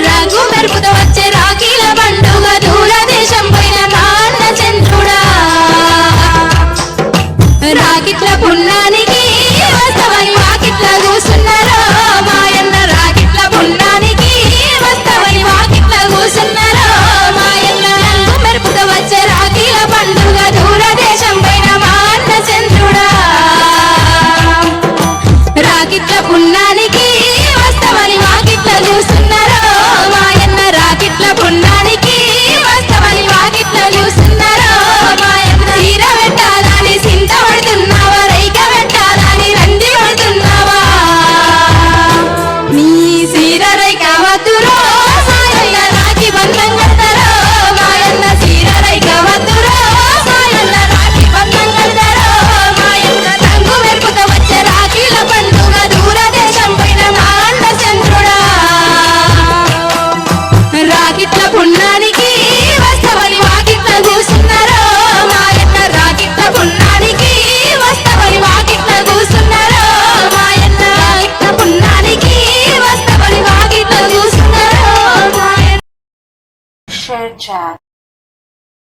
రంగు మెరుపుతో వచ్చే రాఖీల పండుగ దూరదేశం పైన నాన్న చంద్రుడా రాకిట్ల పున్నానికి వస్తవని వాకిట్ల కూసున్నారో మాయన్న రాకిట్ల పున్నానికి వస్తవని వాకిట్ల కూసున్నారో మాయన్న రంగు మెరుపుతో వచ్చే రాఖీల పండుగ దూరదేశం పైన నాన్న చంద్రుడా రాకిట్ల పున్నానికి వస్తవని వాకిట్ల కూసున్నారో మాయన్న రాకిట్ల పున్నానికి వస్తవని వాకిట్ల కూసున్నారో మాయన్న తీర పెట్టాలని సింత పడుతున్నావా రైక పెట్టాలని రంది పడుతున్నావా నీ సీర రైక వద్దురో మాయన్న రాకి బంధం కడతారో మాయన్న సీర రైక వద్దురో మాయన్న రాకి బంధం కడతారో మాయన్న రంగు మెరుపుతో వచ్చే రాఖీల పండుగ దూరదేశం పైన నాన్న చంద్రుడా రాకిట్ల పున్నానికి వస్తవని వాకిట్ల కూసున్నారో మాయన్న రాకిట్ల పున్నానికి వస్తవని వాకిట్ల కూసున్నారో మాయన్న రాకిట్ల పున్నానికి వస్తవని వాకిట్ల కూసున్నారో మాయన్న Share chat.